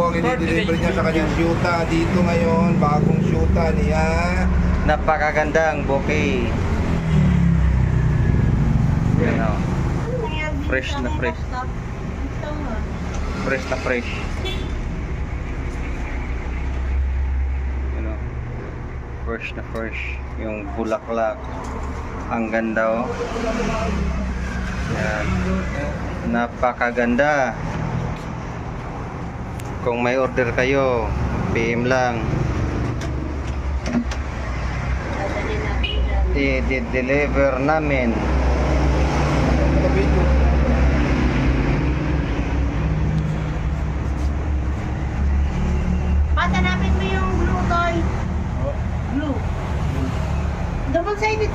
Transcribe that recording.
ang i-deliver niya sa kanyang syuta dito ngayon. Bagong syuta niya. Napakagandang bouquet. Yan o. Fresh na fresh. Fresh na fresh. Yan o. Fresh na fresh. Yung bulaklak. Ang ganda o. Yan. Napakaganda. Kung may order kayo, PM lang. I-deliver namin. Hanapin mo yung blue toy. Blue. Double sided